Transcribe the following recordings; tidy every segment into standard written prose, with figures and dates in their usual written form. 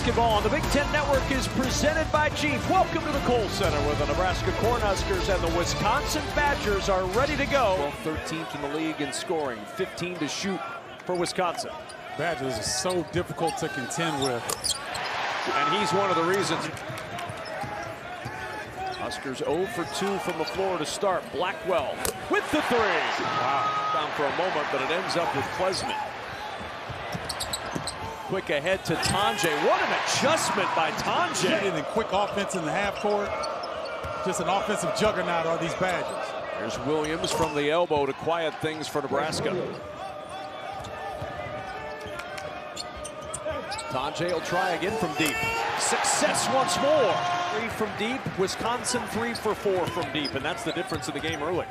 basketball on the Big Ten Network is presented by Jeep. Welcome to the Kohl Center, where the Nebraska Cornuskers and the Wisconsin Badgers are ready to go. 13th in the league in scoring, 15 to shoot for Wisconsin. Badgers are so difficult to contend with. And he's one of the reasons. Huskers 0 for 2 from the floor to start. Blackwell with the three. Wow. Down for a moment, but it ends up with Klesman. Quick ahead to Tonje. What an adjustment by Tonje. And quick offense in the half court. Just an offensive juggernaut are these Badgers. There's Williams from the elbow to quiet things for Nebraska. Tonje will try again from deep. Success once more. 3 from deep. Wisconsin 3 for 4 from deep, and that's the difference in the game early.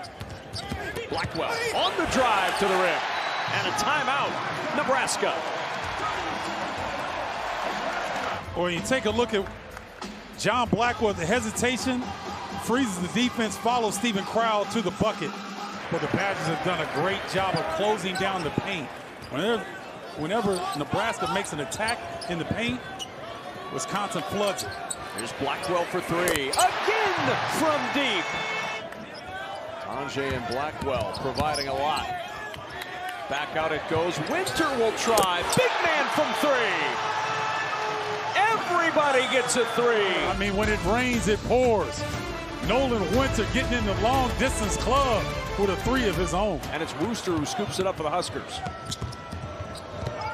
Blackwell on the drive to the rim. And a timeout, Nebraska. Well, you take a look at John Blackwell, the hesitation, freezes the defense, follows Stephen Crowell to the bucket. But the Badgers have done a great job of closing down the paint. Whenever Nebraska makes an attack in the paint, Wisconsin floods it. Here's Blackwell for 3. Again from deep. Tonje and Blackwell providing a lot. Back out it goes. Winter will try. Big man from 3. Everybody gets a 3. I mean, when it rains, it pours. Nolan Winter getting in the long distance club with a 3 of his own. And it's Wooster who scoops it up for the Huskers.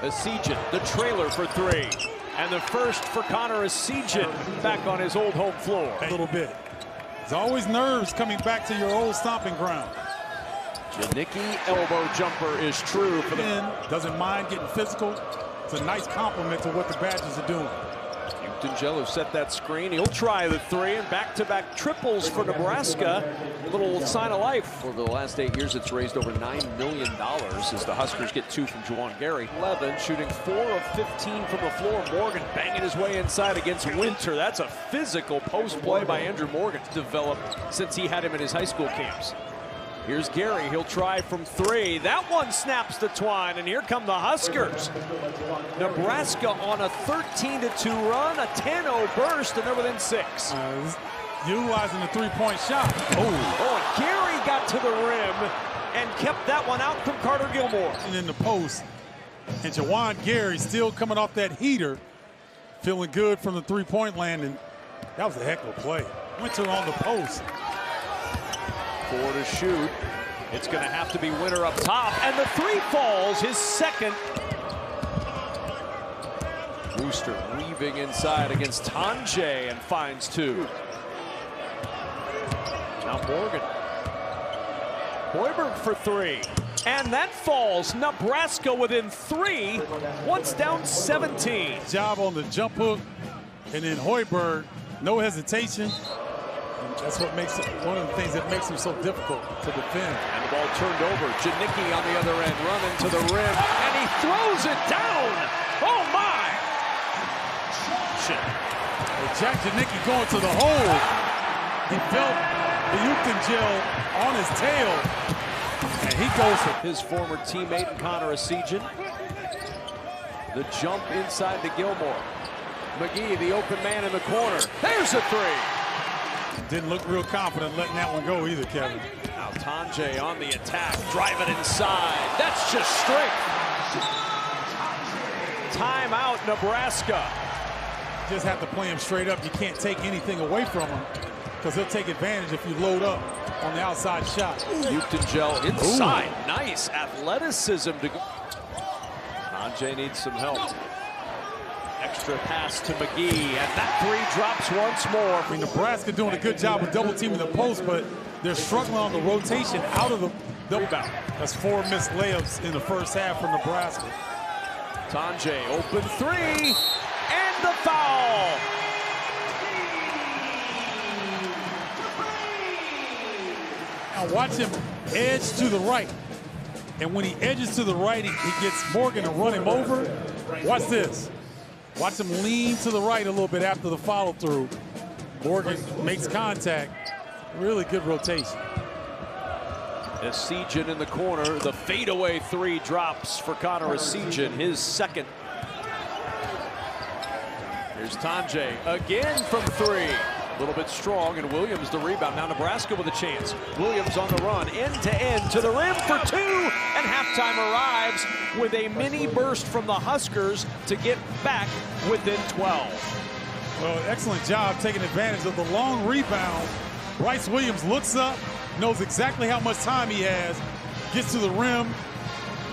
Essegian, the trailer for 3. And the first for Connor Essegian back on his old home floor. A little bit. There's always nerves coming back to your old stomping ground. Janicki elbow jumper is true for the... Doesn't mind getting physical. It's a nice compliment to what the Badgers are doing. Jello set that screen. He'll try the 3 and back-to-back triples for Nebraska. A little sign of life. Over the last 8 years, it's raised over $9 million as the Huskers get 2 from Juwan Gary. 11, shooting 4 of 15 from the floor. Morgan banging his way inside against Winter. That's a physical post play by Andrew Morgan, developed since he had him in his high school camps. Here's Gary, he'll try from 3. That one snaps the twine, and here come the Huskers. Nebraska on a 13-2 run, a 10-0 burst, and they're within 6. Utilizing the three-point shot. Oh, and Gary got to the rim and kept that one out from Carter Gilmore. And in the post, and Juwan Gary still coming off that heater, feeling good from the three-point landing. That was a heck of a play. Winter on the post. 4 to shoot. It's going to have to be Winter up top, and the 3 falls, his second. Wooster weaving inside against Tonje and finds 2. Now Morgan. Hoiberg for 3. And that falls. Nebraska within 3. Once down 17. Job on the jump hook, and then Hoiberg, no hesitation. That's what makes it one of the things that makes him so difficult to defend. And the ball turned over. Janicki on the other end, running to the rim, and he throws it down. Oh my! Well, Jack Janicki going to the hole. He felt the Houston gel on his tail, and he goes for his former teammate Connor Essegian. The jump inside to Gilmore. McGee, the open man in the corner. There's a 3. Didn't look real confident letting that one go either, Kevin. Now Tonje on the attack, driving inside. That's just strength. Timeout, Nebraska. Just have to play him straight up. You can't take anything away from him because he'll take advantage if you load up on the outside shot. Gel inside. Ooh. Nice athleticism to go. Tonje needs some help. Extra pass to McGee, and that 3 drops once more. I mean, Nebraska doing a good job of double teaming the post, but they're struggling on the rotation out of the rebound. That's 4 missed layups in the first half for Nebraska. Tonje, open 3, and the foul. Now watch him edge to the right. And when he edges to the right, he gets Morgan to run him over. Watch this. Watch him lean to the right a little bit after the follow-through. Morgan makes contact. Really good rotation. Essegian in the corner. The fadeaway 3 drops for Connor Essegian, his second. Here's Tanjay again from three. A little bit strong, and Williams the rebound. Now Nebraska with a chance. Williams on the run, end to end to the rim for two, and halftime arrives with a mini burst from the Huskers to get back within 12. Well, excellent job taking advantage of the long rebound. Bryce Williams looks up, knows exactly how much time he has, gets to the rim.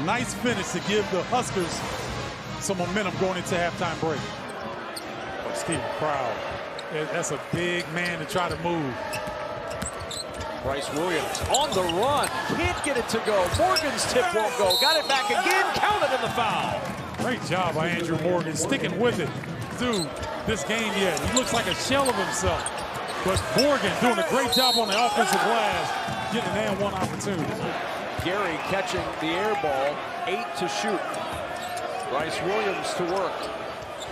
Nice finish to give the Huskers some momentum going into halftime break. Steve Crowd. That's a big man to try to move. Bryce Williams on the run. Can't get it to go. Morgan's tip won't go. Got it back again. Counted in the foul. Great job by Andrew Morgan sticking with it through this game yet. He looks like a shell of himself. But Morgan doing a great job on the offensive glass, getting an and one opportunity. Gary catching the air ball. 8 to shoot. Bryce Williams to work.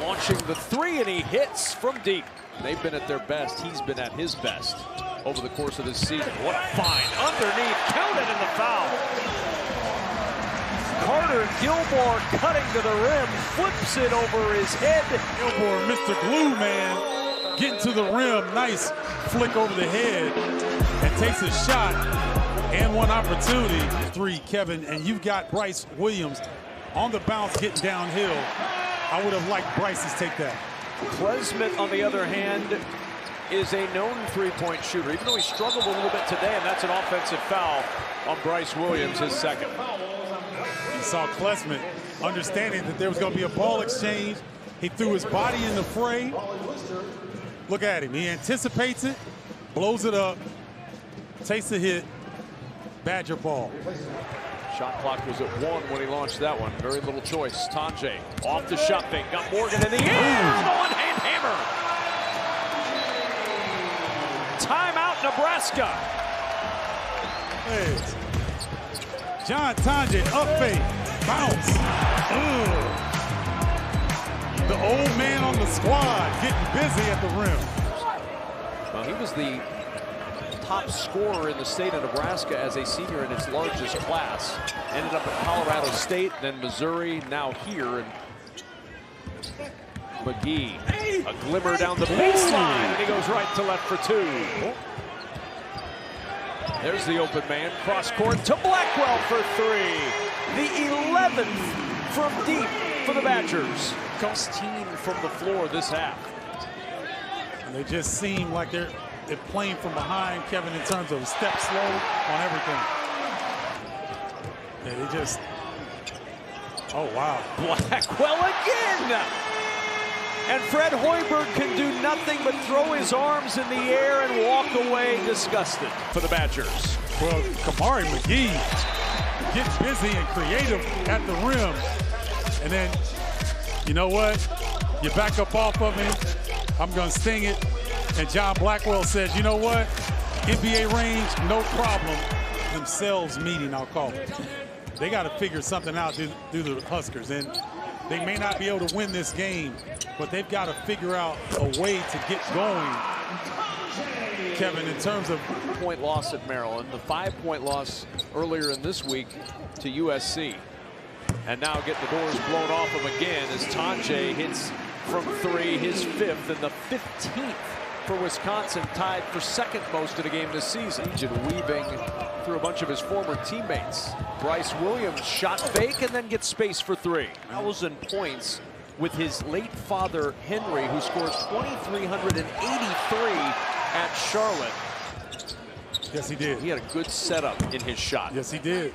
Launching the three, and he hits from deep. They've been at their best. He's been at his best over the course of this season. What a find. Underneath. Counted in the foul. Carter Gilmore cutting to the rim. Flips it over his head. Gilmore, Mr. Glue Man, getting to the rim. Nice flick over the head. And takes a shot. And one opportunity. Three, Kevin. And you've got Bryce Williams on the bounce getting downhill. I would have liked Bryce to take that. Klesmit, on the other hand, is a known three-point shooter, even though he struggled a little bit today, and that's an offensive foul on Bryce Williams, his second. You saw Klesmit understanding that there was going to be a ball exchange. He threw his body in the fray. Look at him. He anticipates it, blows it up, takes the hit, Badger ball. Shot clock was at 1 when he launched that one. Very little choice. Tanjay off the shot fake. Got Morgan in the air. The one-hand hammer. Timeout, Nebraska. Hey. John Tanjay, up fake, bounce. The old man on the squad getting busy at the rim. Well, he was the top scorer in the state of Nebraska as a senior in its largest class. Ended up at Colorado State, then Missouri, now here. And McGee, a glimmer down the baseline, and he goes right to left for two. There's the open man, cross court to Blackwell for three. The 11th from deep for the Badgers. 16 from the floor this half. And they just seem like they're playing from behind, Kevin, in terms of step slow on everything. Yeah, they just, oh, wow. Blackwell again! And Fred Hoiberg can do nothing but throw his arms in the air and walk away disgusted for the Badgers. Well, Kamari McGee gets busy and creative at the rim. And then, you know what? You back up off of him, I'm going to sting it. And John Blackwell says, you know what? NBA range, no problem. Themselves meeting, I'll call it. They got to figure something out through the Huskers. And they may not be able to win this game, but they've got to figure out a way to get going, Kevin, in terms of point loss at Maryland, the 5-point loss earlier in this week to USC. And now get the doors blown off him again as Tanjay hits from three, his 5th and the 15th for Wisconsin, tied for second most in a game this season. Weaving through a bunch of his former teammates. Bryce Williams shot fake and then gets space for three. 1,000 points with his late father, Henry, who scored 2,383 at Charlotte. Yes, he did. He had a good setup in his shot. Yes, he did.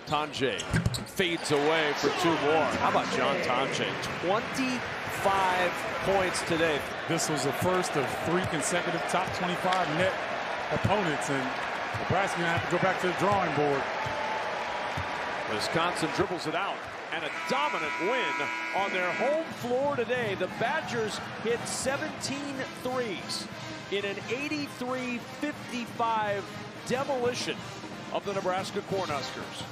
Tanjay fades away for two more. How about John Tanjay? 25 points today. This was the first of 3 consecutive top 25 net opponents, and Nebraska gonna have to go back to the drawing board. Wisconsin dribbles it out, and a dominant win on their home floor today. The Badgers hit 17 threes in an 83-55 demolition of the Nebraska Cornhuskers.